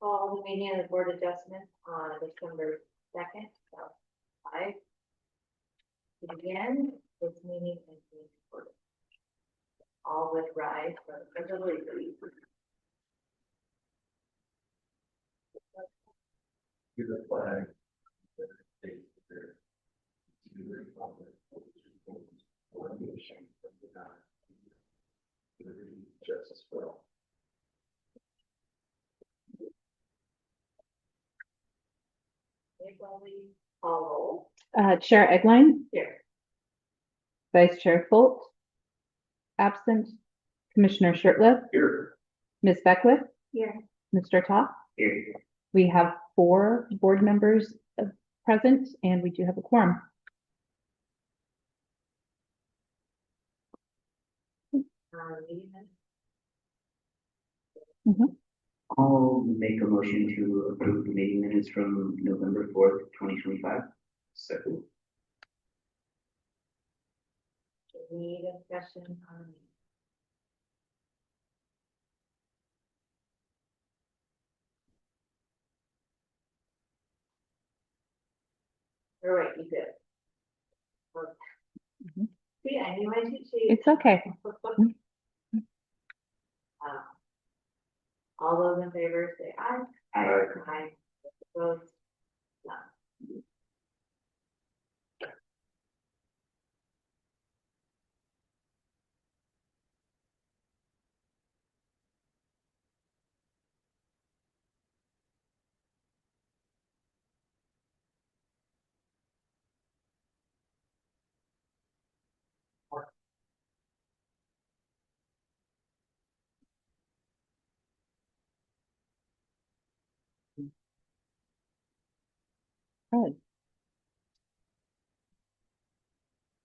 Call the meeting of the Board of Adjustment on December 2nd, 2005. To begin, this meeting is being recorded. All would rise for the pledge of allegiance. To the flag of the United States of America, to the republic for which it stands, one nation under God, liberty and justice for all. Call Chair Eggline, here. Vice Chair Folt, absent. Commissioner Shirtliff, Here. Ms. Beckwith, Here. Mr. Toth. Here. We have 4 board members present, and we do have a quorum. Meeting minutes. I'll make a motion to approve the meeting minutes from November 4th, 2025. Second. Do we need a discussion on? All right, you good. Mhm. See, I knew I should cheat. It's okay. All those in favor say aye. Aye. Aye. Opposed? None. Good.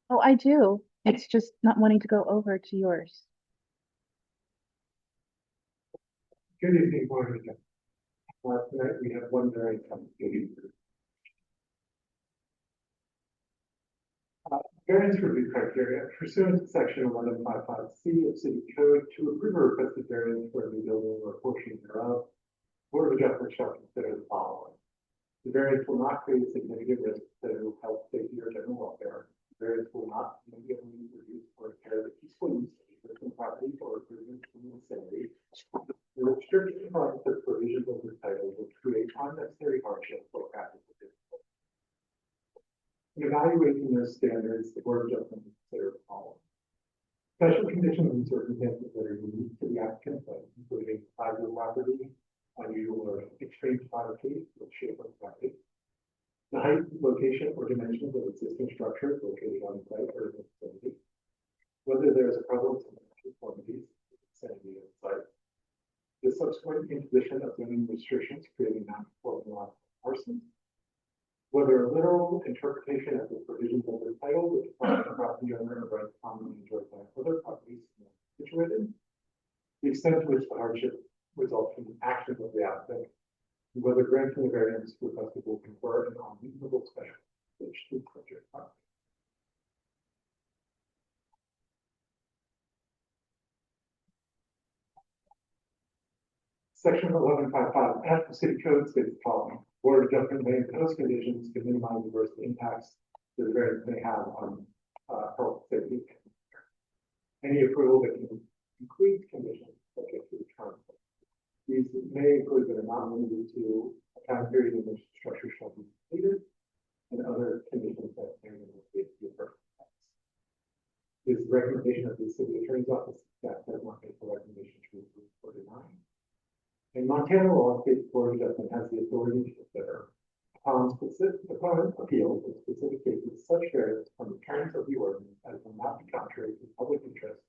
Oh, I do. It's just not wanting to go over to yours. Good evening, Board of Adjustment. Tonight we have one very complicated. Variance review criteria pursuant to section 1155C of City Code to approve a requested variance for a new building or a portion thereof. Board of Adjustment shall consider the following. The variance will not create significant risk to health, safety, or general welfare. The variance will not significantly reduce or impair the peaceful use of existing properties or improvements in the vicinity. The restriction on the provisions of this title will create unnecessary hardship for practical difficulties. In evaluating those standards, the Board of Adjustment will consider the following. Special conditions and circumstances that are unique to the applicant, including size of the property, unusual or extreme topography, the shape of the property, the height, location, or dimensions of existing structures located on the site or in the vicinity, whether there is a prevalence of conformities in the vicinity of the site, the subsequent imposition of zoning restrictions creating non-conforming lot parcels, whether a literal interpretation of the provisions of the title which the property owner of rights commonly enjoyed by other properties situated, the extent to which the hardship results from the actions of the applicant, and whether granting the variance requested will confer an unreasonable special privilege to the subject property. Section 1155F of City Code states the following. Board of Adjustment may impose conditions to minimize adverse impacts that the variance may have on health, safety. Any approval that can include conditions subject to the term. These may include but are not limited to a time period in which the structure shall be completed and other conditions that may indicate the adverse impacts. It is the recommendation of the city attorney's office that does not make a recommendation to approve or deny. In Montana law, state Board of Adjustment has the authority to consider upon appeals in specific cases such variance from the terms of the ordinance as will not be contrary to public interest,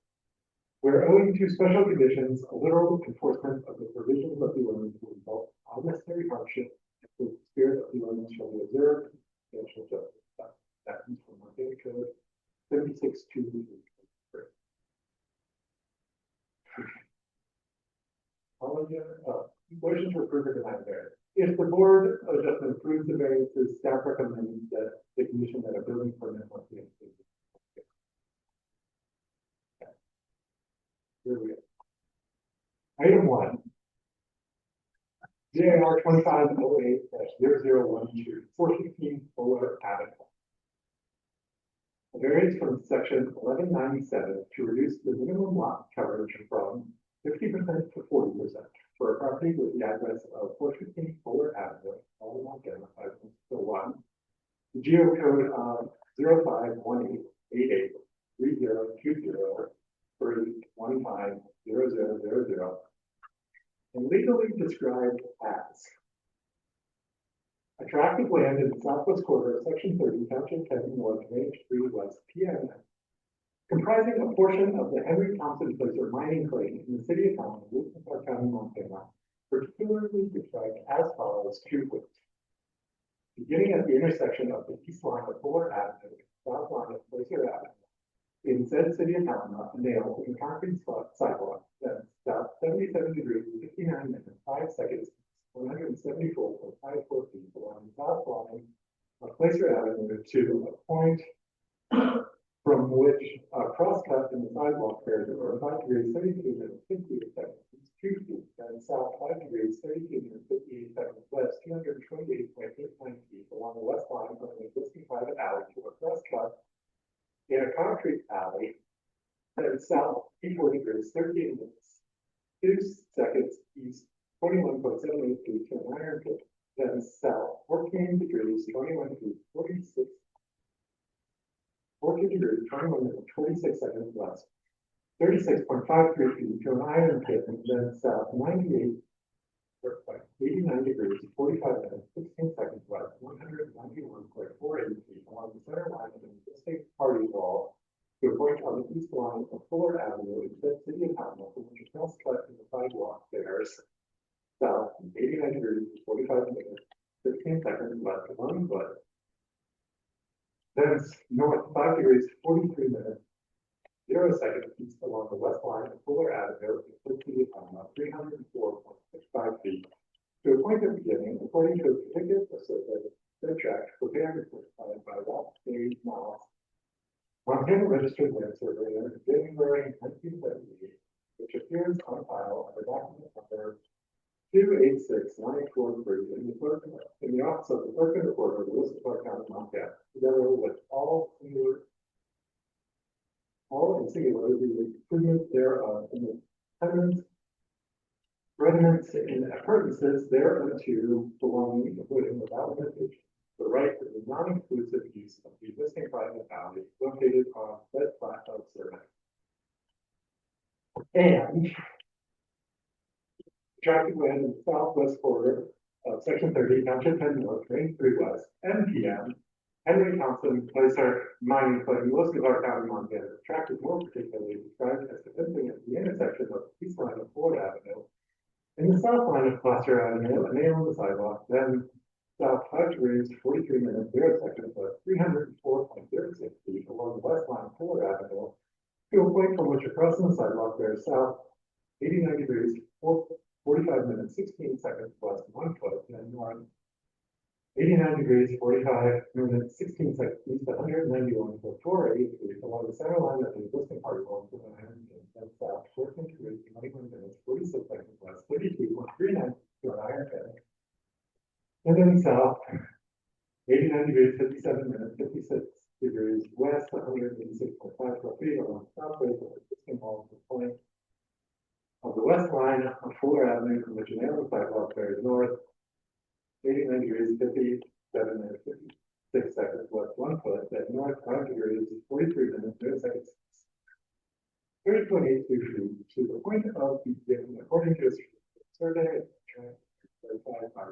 where owing to special conditions, a literal enforcement of the provisions of the ordinance will result in unnecessary hardship if the spirit of the ordinance shall be observed and substantial justice. That comes from Montana Code 76-2. Motion to approve or deny the variance. If the Board of Adjustment approves the variances, staff recommends that the condition that a building permit must be included. Here we go. Item 1. JR 2508-0012, 415 Fuller Avenue. A variance from section 1197 to reduce the minimum lot coverage from 50% to 40% for a property with the address of 415 Fuller Avenue, all Montana, 501. The geocode of 0518883020 and legally described as attractive land in the southwest quarter of section 30, township 10 north, range 3 west, PN, comprising a portion of the Henry Thompson Placer mining claim in the city of Helena, Wilson Park County, Montana, particularly described as follows: beginning at the intersection of the east line of Fuller Avenue, south line of Placer Avenue, in said city of Helena, a nail in the concrete sidewalk that south 77 degrees, 59 minutes, 5 seconds, 174.54 feet along the south line of Placer Avenue to a point from which a crosscut in the sidewalk bears over 5 degrees, 32 minutes, 58 seconds, 2 feet, and south 5 degrees, 32 minutes, 58 seconds, west 228.89 feet along the west line of an existing private alley to a crosscut in a concrete alley that is south 84 degrees, 38 minutes, 2 seconds, east 21.78 feet to an iron pit, then south 14 degrees, 21 feet, 14 degrees, 21 minutes, 26 seconds west, 36.53 feet to an iron pit, and then south 89 degrees, 45 minutes, 16 seconds west, 191.48 feet along the center line of an existing party wall to a point on the east line of Fuller Avenue in the city of Helena, from which a crosscut in the sidewalk bears south 89 degrees, 45 minutes, 15 seconds west, 1 foot. Then north 5 degrees, 43 minutes, 0 seconds east along the west line of Fuller Avenue in the city of Helena, 304.65 feet. To a point of beginning, according to a certificate of tract prepared and certified by Ralph J. Miles, Montana Registered Land Surveyor, January 1978, which appears on file under document number 286943 in the office of the clerk and recorder of the Wilson Park County, Montana, together with all in singular, the improvements thereof in the tenants, residents in appurtenances thereunto belonging, including without limitation, the right to the non-inclusive use of the existing private alley located on said plat of survey. And attractive land in the southwest quarter of section 30, township 10 north, range 3 west, NPM, Henry Thompson Placer mining claim, Wilson Park County, Montana. The tract is more particularly described as depicting at the intersection of the east line of Ford Avenue in the south line of Placer Avenue, a nail in the sidewalk, then south 5 degrees, 43 minutes, 0 seconds, but 304.06 feet along the west line of Ford Avenue to a point from which across the sidewalk there is south 89 degrees, 45 minutes, 16 seconds west, 1 foot, and north 89 degrees, 45 minutes, 16 seconds east, 191.48 feet along the center line of the existing party wall to and south 14 degrees, 21 minutes, 46 seconds west, 32.39 to an iron pit. And then south 89 degrees, 57 minutes, 56 degrees west, 186.54 feet along the south face of the existing wall to the point of the west line of Fuller Avenue, from which an arrow sidewalk bears north 89 degrees, 57 minutes, 56 seconds west, 1 foot, at north 5 degrees, 43 minutes, 0 seconds, 30.82 feet to the point of beginning, according to a survey certified by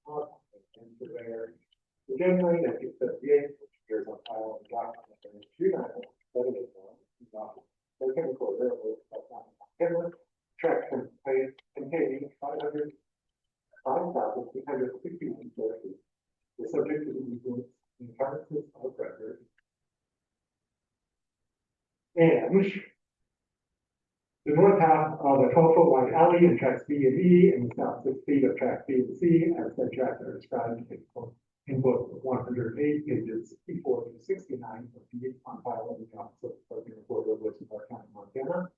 Ross and surveyor, the January 1978, which appears on file in the document number 2971, second recorder of tract containing 5,361 square feet, is subject to the influence and encumbrances of record. And the north half of a 12-foot wide alley in tracks B and E, and the south 6 feet of track B and C, as said tracks are described in book 108, pages 64 to 69 of the on file in the office of the clerk and recorder of Wilson Park County, Montana.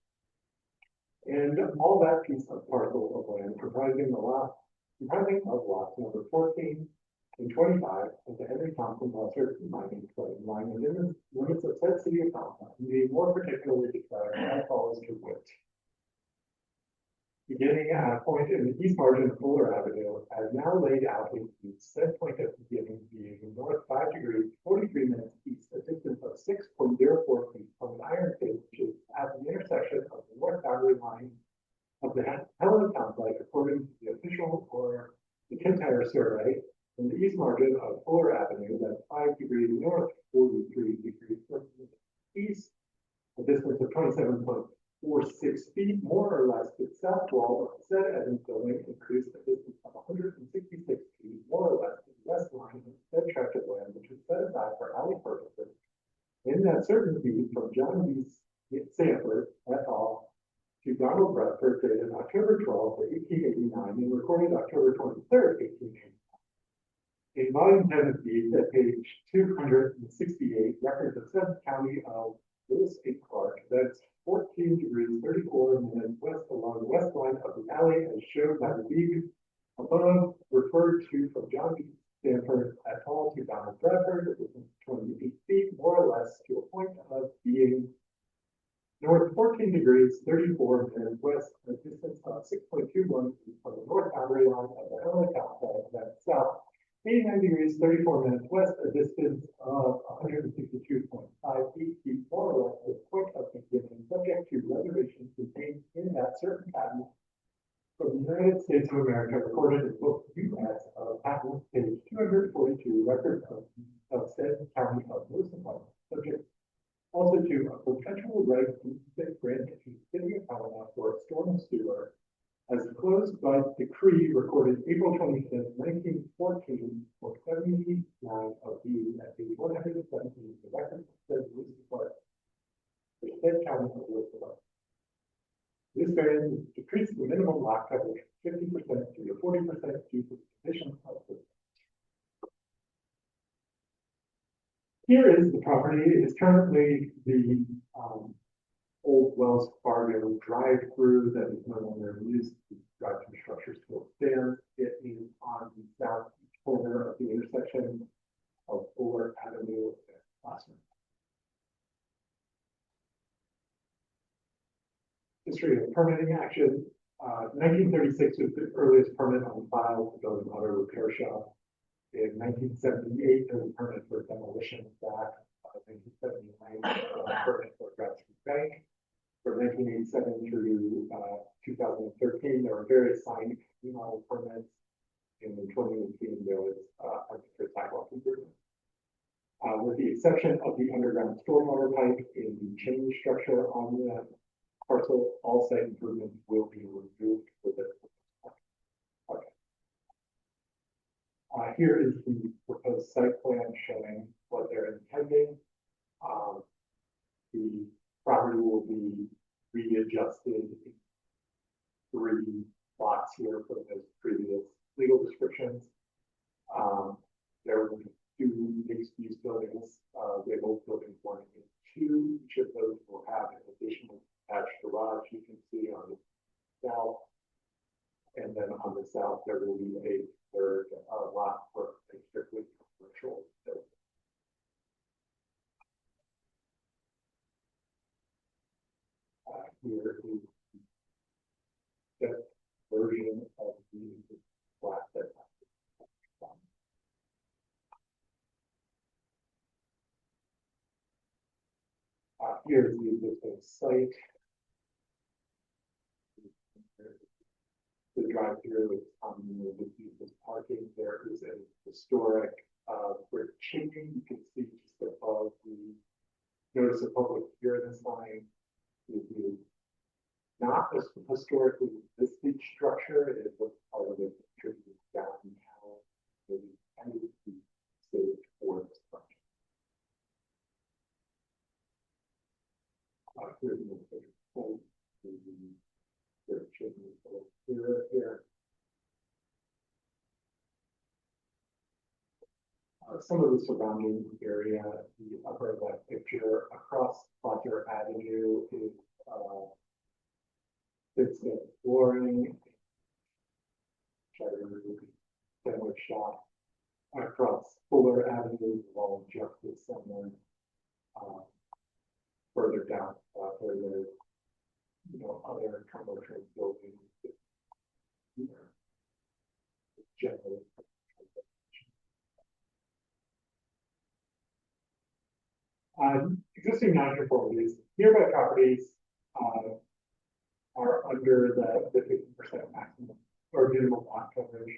And all that piece of parcel of land comprising the lot comprising of lots number 14 and 25 of the Henry Thompson Lesser Mining Claim lying within the limits of said city of Thompson, and being more particularly declared as follows to wit. Beginning at a point in the east margin of Fuller Avenue, as now laid out in said point at the beginning being north 5 degrees 43 minutes east, a distance of 6.04 feet from an iron gate, which is at the intersection of the north boundary line of the Helen Complex, according to the official or the Kintyre survey, in the east margin of Fuller Avenue, that's 5 degrees north, 43 degrees east, a distance of 27.46 feet, more or less, the south wall of the said Evans building increased a distance of 166 feet, more or less, to the west line of said tract of land, which was set aside for alley purposes. In that certain deed from John B. Sanford et al. To Donald Bradford, dated October 12, 1889, and recorded October 23rd, 1889. In volume 10 of deeds at page 268, records of said county of Lewis and Clark, that's 14 degrees 34 minutes west along the west line of the alley, as shown by the deed above, referred to from John B. Sanford et al. To Donald Bradford, it was 28 feet, more or less, to a point of being north 14 degrees 34 minutes west, a distance of 6.21 feet from the north boundary line of the Helen Complex, that's south 89 degrees 34 minutes west, a distance of 162.58 feet, more or less, the point of beginning, subject to reservations contained in that certain patent from the United States of America, recorded in book U.S. of patent page 242, record of said county of Lewis and Clark, subject also to a perpetual right to granted to the city of Helena for a storm sewer, as closed by decree recorded April 25th, 1914, for 79 of the at page 117, the record says Lewis and Clark, the said county of Lewis and Clark. This variance decreased the minimum lot coverage 50% to 40% due to the condition of the. Here is the property. It is currently the old Wells Fargo drive-through that is no longer used. The drive-through structure still stands. It is on the southeast corner of the intersection of Fuller Avenue and Placer. History of permitting action. 1936 was the earliest permit on file to build an auto repair shop. In 1978, there was a permit for demolition of that. 1979, a permit for Bradford Bank. From 1987 through 2013, there were various signed model permits. And in 2018, there was a for sidewalk improvement. With the exception of the underground stormwater pipe in the chain structure on the parcel, all site improvements will be removed with it. Here is the proposed site plan showing what they're intending. The property will be readjusted in 3 lots here for those previous legal descriptions. There will be 2 mixed-use buildings, labeled buildings 1 and 2. Each of those will have an additional attached garage you can see on the south. And then on the south, there will be a third lot for a strictly commercial building. Here is the version of the flat that here's the existing site. The drive-through is with this parking. There is a historic brick chimney. You can see just above the notice of public hearing sign. It is not a historically existing structure. It was part of the contributed downtown. It is intended to be saved for the structure. Here's the full brick chimney here. Some of the surrounding area, the upper left picture across Placer Avenue is fixed flooring, shutter will be sandwiched off across Fuller Avenue along Justice somewhere. Further down, where there's, other commercial buildings. Generally. Existing non-conformities, nearby properties, are under the 50% maximum or minimum lot coverage.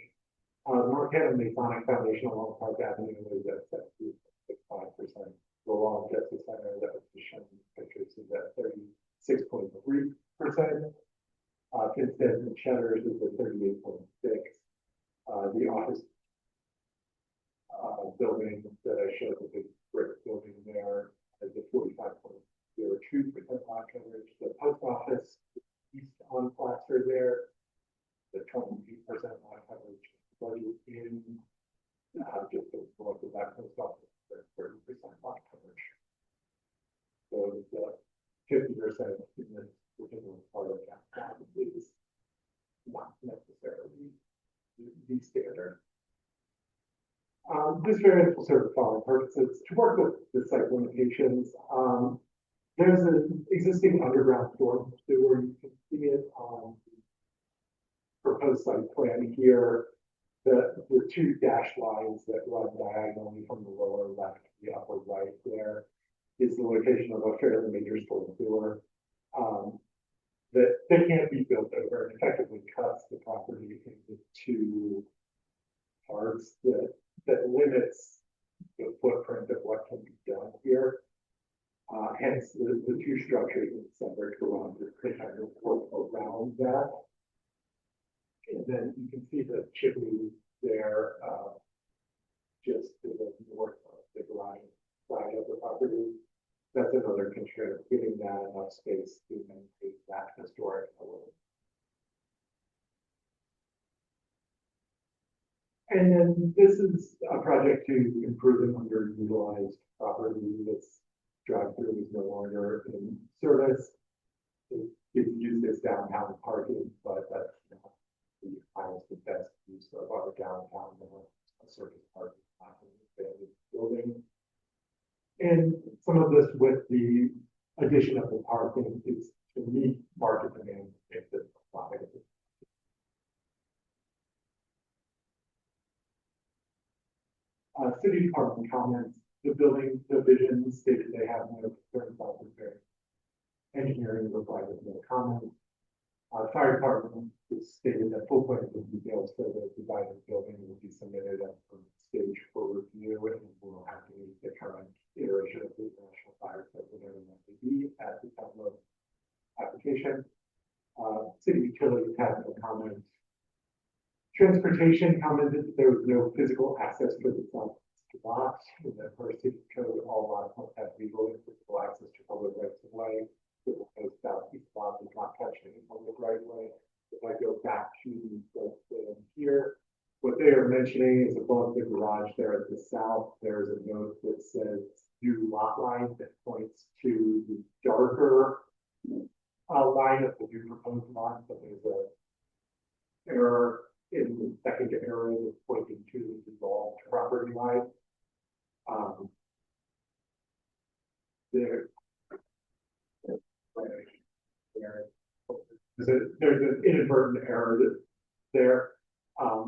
North Haven Masonic Foundation along Park Avenue is at 75%. The Long Justice Center that was shown in the pictures is at 36.3%. Finstead and Cheddar's is at 38.6%. The office building that I showed, the big brick building there, is at 45.02% lot coverage. The post office east on Placer there, the 28% lot coverage. Budget in just below the back post office, 30% lot coverage. So the 50% in this particular part of downtown is not necessarily the standard. This variance will serve the following purposes: to work with the site limitations. There's an existing underground storm sewer. You can see it on the proposed site plan here. The two dashed lines that run diagonally from the lower left to the upper right there is the location of a fairly major storm sewer. That can't be built over and effectively cuts the property into two parts that limits the footprint of what can be done here. Hence the two structures in separate garage kind of work around that. And then you can see the chimney there, just to the north of the garage side of the property. That's another constraint, giving that enough space to maintain that historic element. And then this is a project to improve an underutilized property. This drive-through is no longer in service. It gets used as downtown parking, but that's not the highest and best use of our downtown surface parking lot in the building. And some of this with the addition of the parking is to meet market demand if this applies. City department comments. The building division stated they have no concerns about the variance. Engineering replied with no comment. Fire department stated that full plans and details for the design of the building will be submitted at the stage for review, and will have to meet the current iteration of the National Fire Code, whatever that may be, at the time of application. City utilities had no comment. Transportation commented that there was no physical access for the south lot. In the first city code, all lots must have legal and physical access to public rights of way. The proposed southeast lot is not touched any public right of way. If I go back to the site plan here, what they are mentioning is above the garage there at the south, there's a note that says new lot line that points to the darker line of the new proposed lot, but there's a error in the second area that's pointing to the dissolved property line. There's an inadvertent error there.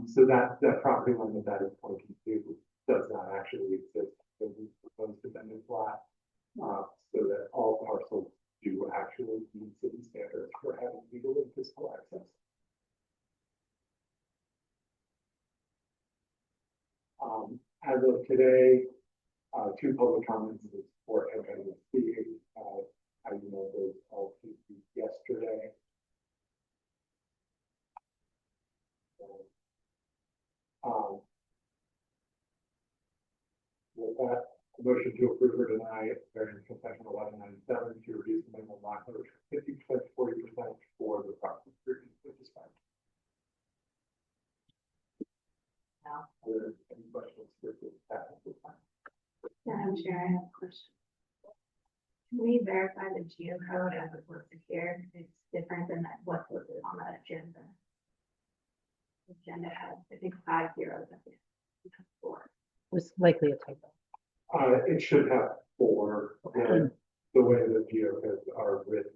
So that property line that is pointing to does not actually exist in the proposed amendment plot. So that all parcels do actually meet city standards for having legal and physical access. As of today, two public comments is for MNC. I know those all yesterday. With that, a motion to approve or deny variance from section 1197 to reduce the minimum lot coverage from 50% to 40% for the property, which is fine. No. Are there any questions for that at this time? Madam Chair, I have a question. Can we verify the geocode as it's listed here? It's different than what's listed on the agenda. agenda had, I think, 5 zeros at the end. It has 4. Was likely a typo. It should have four, the way the geocodes are written.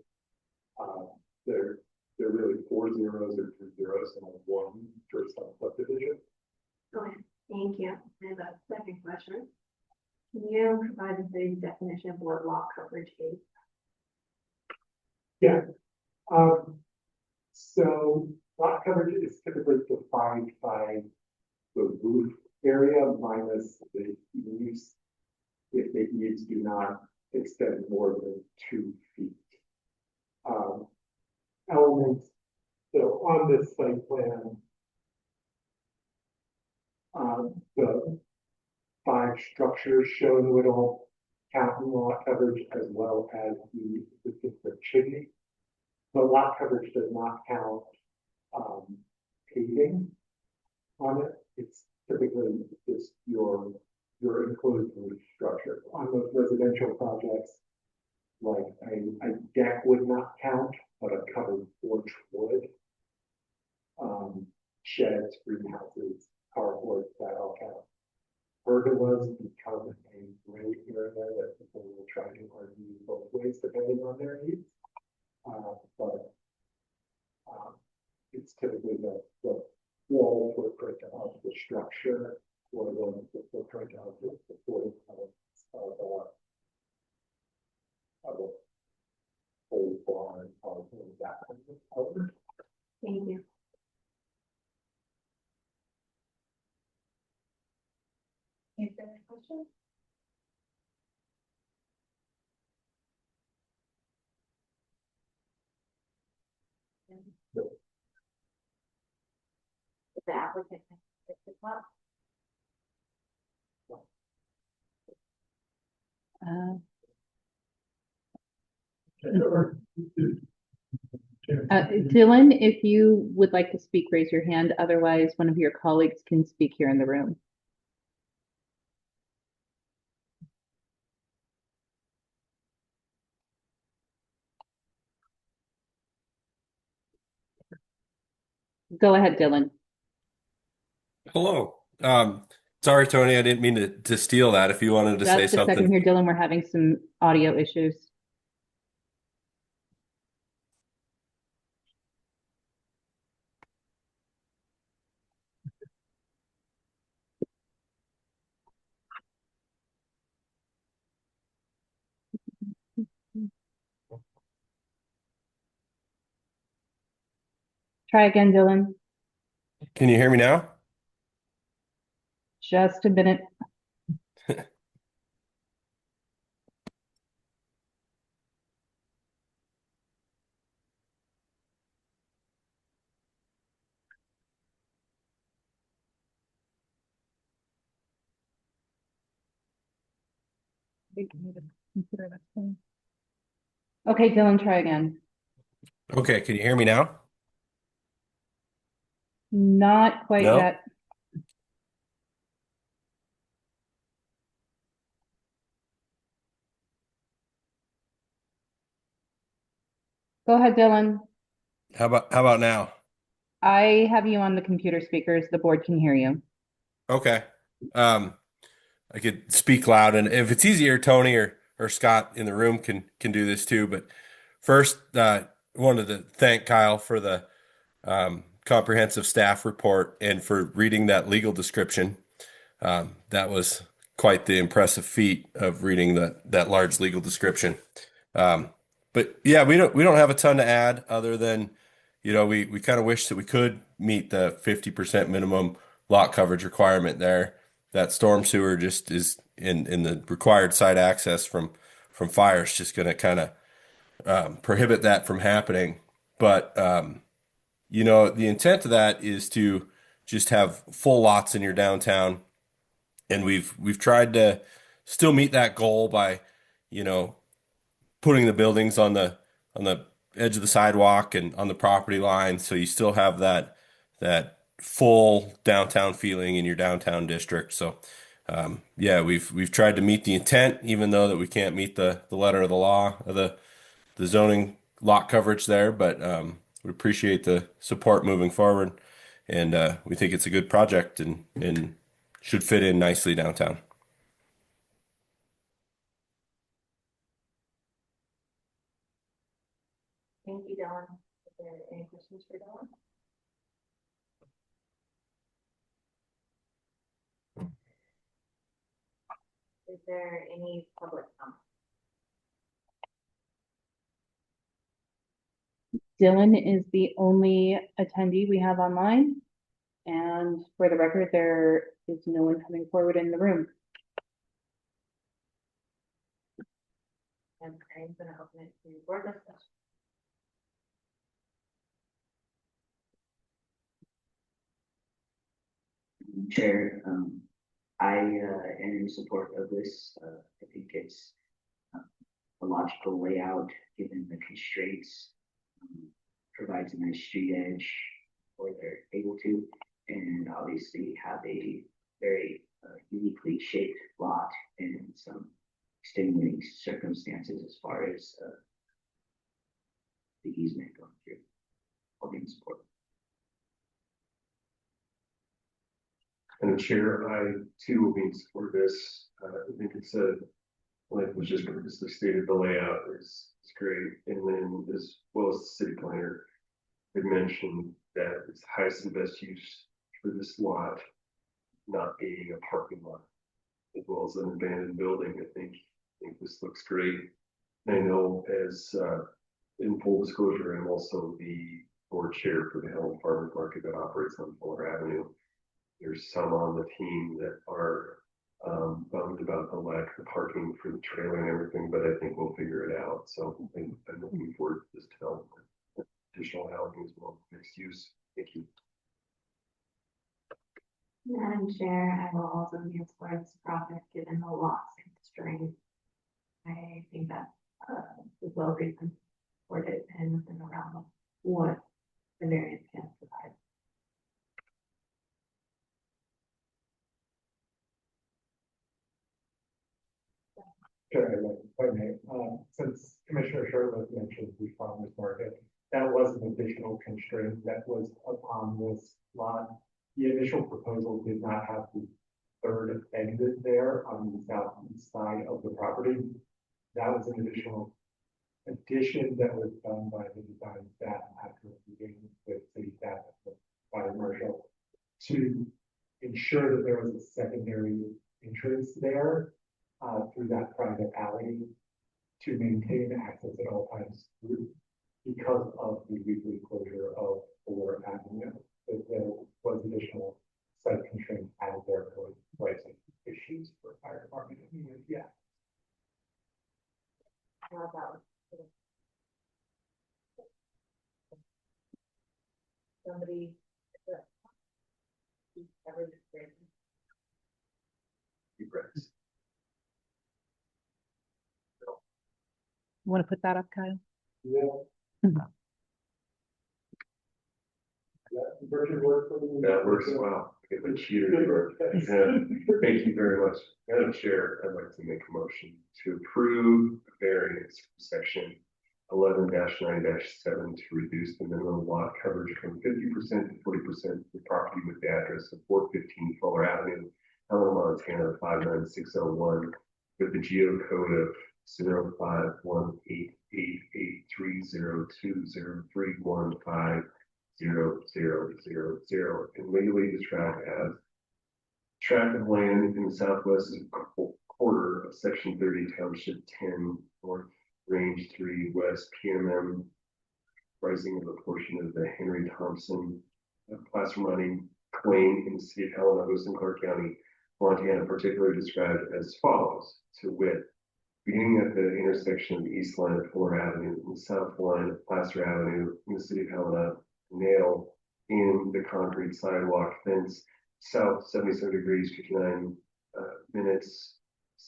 Uh, they're really 4 zeros or 2 zeros and a 1 for some subdivision. Okay, thank you. I have a second question. Can you provide us a definition of what lot coverage is? Yeah. So lot coverage is typically defined by the roof area minus the eaves. If the eaves do not extend more than 2 feet. Elements, so on this site plan, the 5 structures shown would all count in lot coverage as well as the chimney. But lot coverage does not count paving on it. It's typically just your enclosed roof structure. On those residential projects, like a deck would not count, but a covered porch would. Sheds, greenhouses, carports, that all count. Pergolas become a gray area that people will try to argue both ways depending on their needs. But it's typically the wall footprint of the structure or the footprint of the supporting elements of a whole barn or that kind of element. Thank you. Any further questions? The applicant has picked this up. Uh, Uh, Dylan, if you would like to speak, raise your hand. Otherwise, one of your colleagues can speak here in the room. Go ahead, Dylan. Hello. Sorry, Tony, I didn't mean to steal that. If you wanted to say Just a second something. here, Dylan. We're having some audio issues. Try again, Dylan. Can you hear me now? Just a minute. Okay, Dylan, try again. Okay, can you hear me now? Not quite No? yet. Go ahead, Dylan. How about now? I have you on the computer speakers. The board can hear you. Okay. I could speak loud, and if it's easier, Tony or Scott in the room can do this too. But first, wanted to thank Kyle for the comprehensive staff report and for reading that legal description. That was quite the impressive feat of reading that large legal description. But yeah, we don't have a ton to add other than, we kind of wish that we could meet the 50% minimum lot coverage requirement there. That storm sewer just is in the required site access from fires, just going to kind of prohibit that from happening. But the intent of that is to just have full lots in your downtown, and we've tried to still meet that goal by, putting the buildings on the edge of the sidewalk and on the property line, so you still have that full downtown feeling in your downtown district. So yeah, we've tried to meet the intent, even though that we can't meet the letter of the law of the zoning lot coverage there, but we appreciate the support moving forward. and we think it's a good project and should fit in nicely downtown. Thank you, Dylan. Is there any questions for Dylan? Is there any public comment? Dylan is the only attendee we have online. And for the record, there is no one coming forward in the room. And I'm gonna open it to board discussion. Chair, I am in support of this. I think it's a logical layout, given the constraints. Provides a nice street edge where they're able to, and obviously have a very uniquely shaped lot and some extenuating circumstances as far as the easement going through. I'll be in support. And Chair, I too will be in support of this. I think it's like was just previously stated, the layout is great. And then as well as the city planner had mentioned that it's highest and best use for this lot, not being a parking lot, as well as an abandoned building. I think this looks great. And I know as in full disclosure, I'm also the board chair for the Helen Farmers Market that operates on Fuller Avenue. There's some on the team that are bummed about the lack of parking for the trailer and everything, but I think we'll figure it out. So I'm looking forward to this development, additional housing as well, mixed use. Thank you. Madam Chair, I will also be in support of this project, given the lots constraints. I think that is well reasoned for it and within the realm of what the variance can provide. Sure, if I may, since Commissioner Sherwood mentioned the farmers market, that was an additional constraint that was upon this lot. The initial proposal did not have the third exit there on the southeast side of the property. That was an additional addition that was done by the design staff after meeting with city staff and the fire marshal to ensure that there was a secondary entrance there through that private alley to maintain access at all times because of the weekly closure of Fuller Avenue. There was additional site constraints added there for rising issues for fire department. Yeah. How about somebody? Deep breaths. You want to put that up, Kyle? Yeah. That works well. Get the cheater to work. Yeah. Thank you very much. Madam Chair, I'd like to make a motion to approve variance from section 11-9-7 to reduce the minimum lot coverage from 50% to 40% for property with the address of 415 Fuller Avenue, Helen, Montana 59601, with the geocode of 05188303150000 and legally described as tract of land in the southwest quarter of section 30, township 10, north range 3, west PMM, rising of a portion of the Henry Thompson placer mining claim in the city of Helena, Houston, Clark County, Montana, particularly described as follows: to wit, beginning at the intersection of the east line of Fuller Avenue and the south line of Placer Avenue in the city of Helena, nail in the concrete sidewalk fence south 77 degrees 59 minutes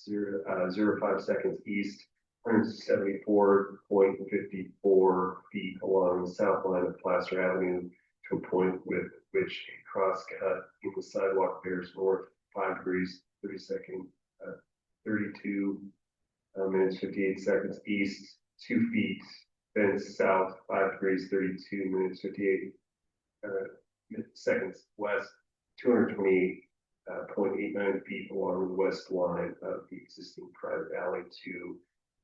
05 seconds east 174.54 feet along the south line of Placer Avenue to a point with which a cross cut in the sidewalk bears north 5 degrees 32 minutes 58 seconds east 2 feet, then south 5 degrees 32 minutes 58 seconds west, 228.89 feet along the west line of the existing private alley to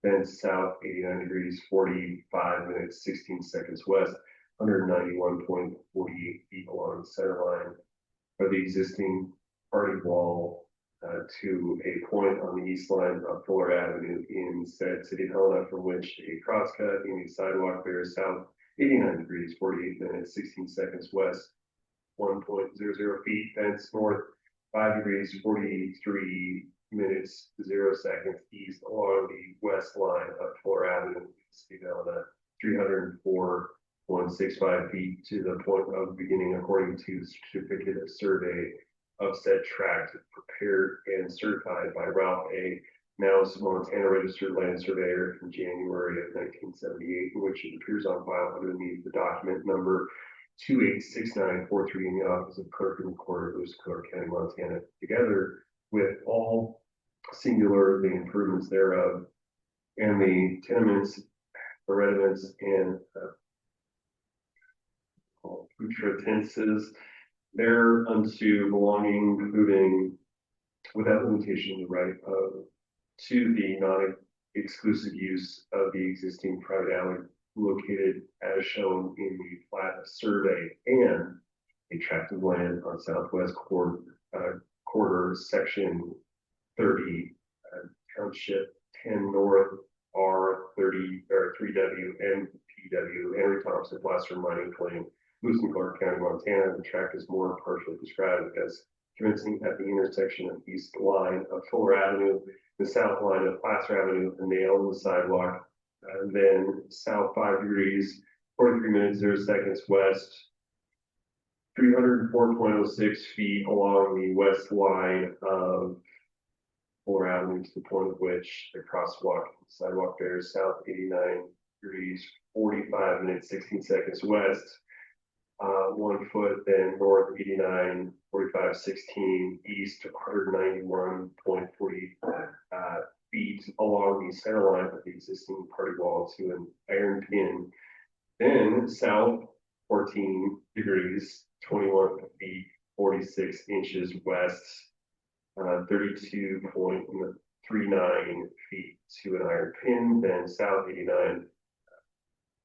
then south 89 degrees, 45 minutes, 16 seconds west, 191.48 feet along the center line of the existing party wall to a point on the east line of Fuller Avenue in said city of Helena, from which a crosscut in the sidewalk bears south 89 degrees, 48 minutes, 16 seconds west, 1.00 feet, thence north 5 degrees, 43 minutes, 0 seconds east along the west line of Fuller Avenue, city of Helena, 304.65 feet to the point of beginning according to the certificate of survey of said tract prepared and certified by Ralph A. Nouse, Montana registered land surveyor in January of 1978, in which it appears on file underneath the document number 286943 in the office of clerk and recorder of Lewis, Clark County, Montana, together with all singular the improvements thereof and the tenements, hereditaments, and putratenses thereunto belonging, including without limitation the right of to the non-exclusive use of the existing private alley located as shown in the plat survey and a tract of land on southwest quarter section 30 township 10 north R30 or 3W and PW Henry Thompson Placer Mining Claim, Lewis and Clark County, Montana. The tract is more partially described as commencing at the intersection of east line of Fuller Avenue, the south line of Placer Avenue, a nail in the sidewalk, and then south 5 degrees, 43 minutes, 0 seconds west, 304.06 feet along the west line of Fuller Avenue to the point of which the crosswalk sidewalk bears south 89 degrees, 45 minutes, 16 seconds west, 1 foot, then north 89, 45, 16, east 191.40 feet along the center line of the existing party wall to an iron pin, then south 14 degrees, 21 feet, 46 inches west, 32.39 feet to an iron pin, then south 89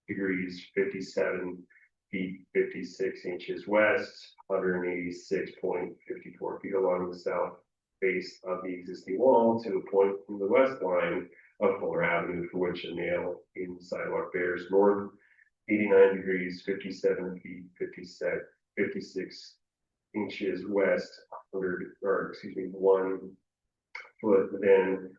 degrees, 57 feet, 56 inches west, 186.54 feet along the south face of the existing wall to a point from the west line of Fuller Avenue, for which a nail in the sidewalk bears north 89 degrees, 57 feet, 56 inches west, 1 foot, then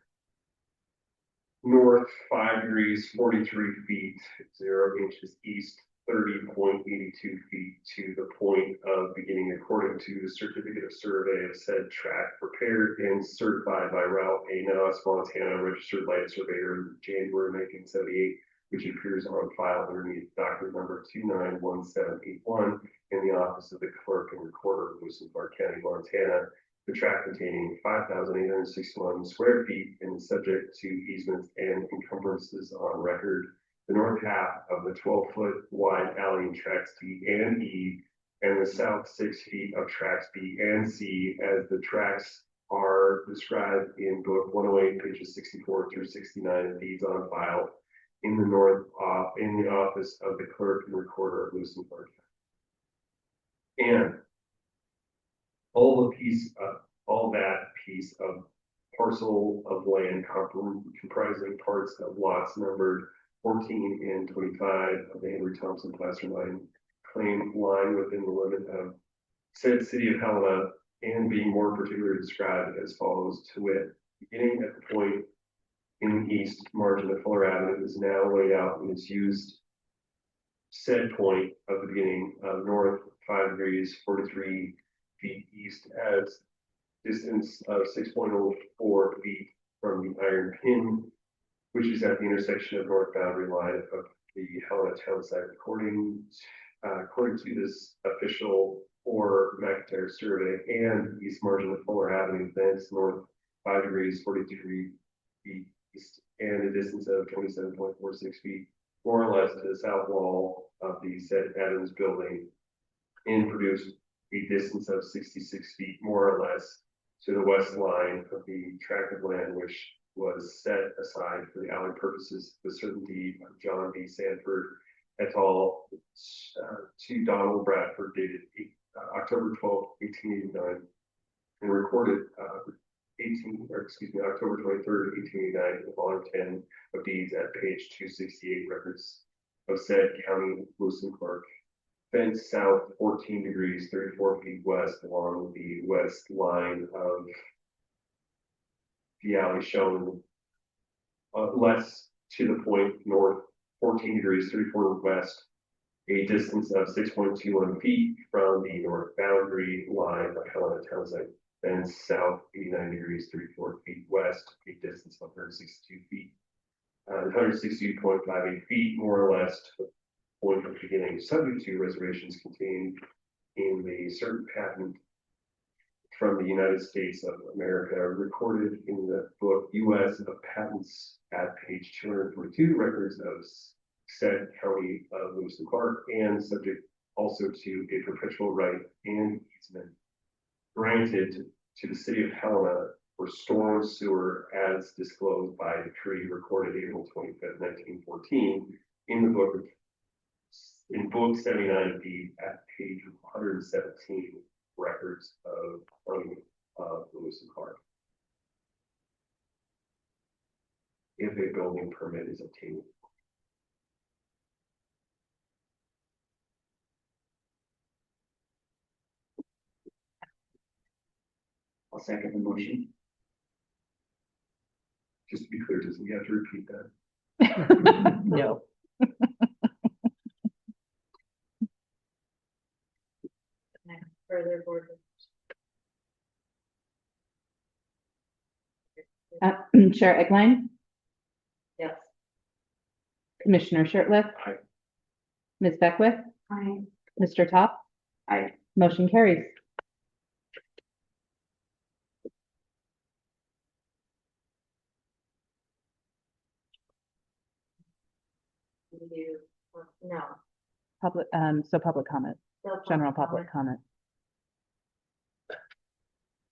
north 5 degrees, 43 feet, 0 inches east, 30.82 feet to the point of beginning according to the certificate of survey of said tract prepared and certified by Ralph A. Nouse, Montana registered land surveyor in January 1978, which appears on file underneath document number 291781 in the office of the clerk and recorder of Lewis and Clark County, Montana. The tract containing 5,861 square feet and is subject to easements and encumbrances on record. The north half of the 12-foot wide alley in tracts D and E, and the south 6 feet of tracts B and C, as the tracts are described in book 108, pages 64 through 69 of deeds on file in the north in the office of the clerk and recorder of Lewis and Clark County. And all that piece of parcel of land comprising parts of lots numbered 14 and 25 of the Henry Thompson Placer Mine claim line within the limit of said city of Helena, and being more particularly described as follows, to wit, beginning at the point in the east margin of Fuller Avenue is now laid out and is used said point of the beginning of north 5 degrees, 43 feet east as distance of 6.04 feet from the iron pin, which is at the intersection of north boundary line of the Helena town site. According to this official or McIntyre survey and east margin of Fuller Avenue, thence north 5 degrees, 43 feet east, and a distance of 27.46 feet, more or less to the south wall of the said Adams building and produce a distance of 66 feet more or less to the west line of the tract of land which was set aside for the alley purposes with certainty of John B. Sanford et al. To Donald Bradford dated October 12, 1889 and recorded October 23rd, 1889 in volume 10 of deeds at page 268 records of said county Lewis and Clark. Fence south 14 degrees 34 feet west along the west line of the alley shown less to the point north 14 degrees 34 west, a distance of 6.21 feet from the north boundary line of Helena Town Site. Then south 89 degrees 34 feet west, a distance of 162 feet. 162.58 feet more or less to the point of beginning, subject to reservations contained in the certain patent from the United States of America, recorded in the book U.S. of Patents at page 242, records of said county of Lewis and Clark, and subject also to a perpetual right and easement granted to the city of Helena for storm sewer as disclosed by decree recorded April 25th, 1914 in the book book 79B at page 117 records of Lewis and Clark. If a building permit is obtained. I'll second the motion. Just to be clear, does he have to repeat that? No. Next, further board. Chair Eggline, Yes. Commissioner Shertliff. Aye. Ms. Beckwith, I, Mr. Top, Aye. motion carries. No. Public, so public comment, Still general public comment.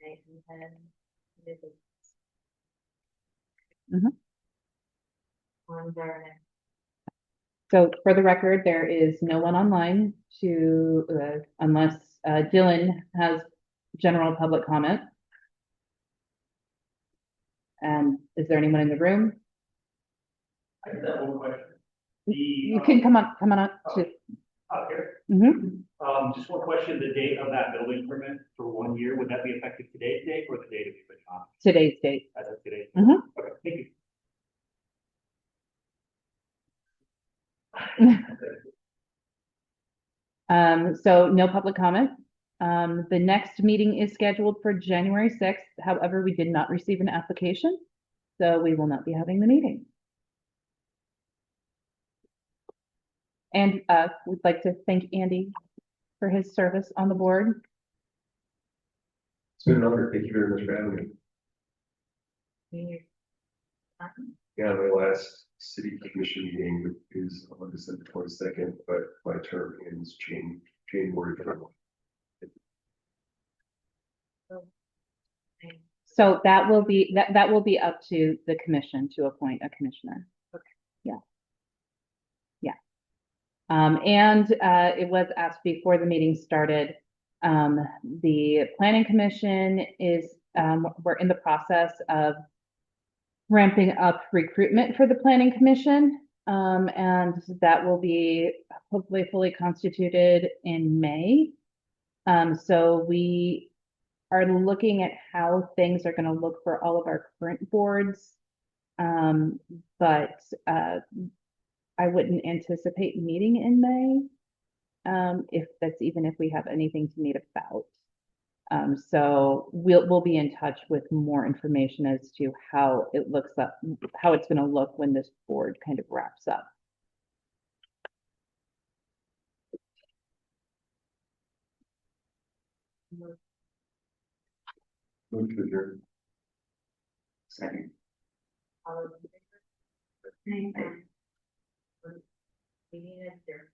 Okay, and then Mrs. Mhm. On our next. So for the record, there is no one online to, unless Dylan has general public comment. And is there anyone in the room? I just have one question. You can come on up to. Up here, Mhm. just one question, the date of that building permit for 1 year, would that be effective today's date or the date of the on, Today's date. as of today's? Mhm. Okay, thank you. So no public comment. The next meeting is scheduled for January 6th. However, we did not receive an application, so we will not be having the meeting. And we'd like to thank Andy for his service on the board. It's been an honor. Thank you very much for having me. Yeah, my last city commission meeting is on December 22nd, but my term ends January 1st. So that will be that will be up to the commission to appoint a commissioner. Okay. Yeah. Yeah. And it was asked before the meeting started. The planning commission is we're in the process of ramping up recruitment for the planning commission. And that will be hopefully fully constituted in May. So we are looking at how things are going to look for all of our current boards. But I wouldn't anticipate meeting in May, if we have anything to meet about. So we'll be in touch with more information as to how it looks up, how it's going to look when this board kind of wraps up. Move to adjourn. Second. All of them. I, Meeting adjourned.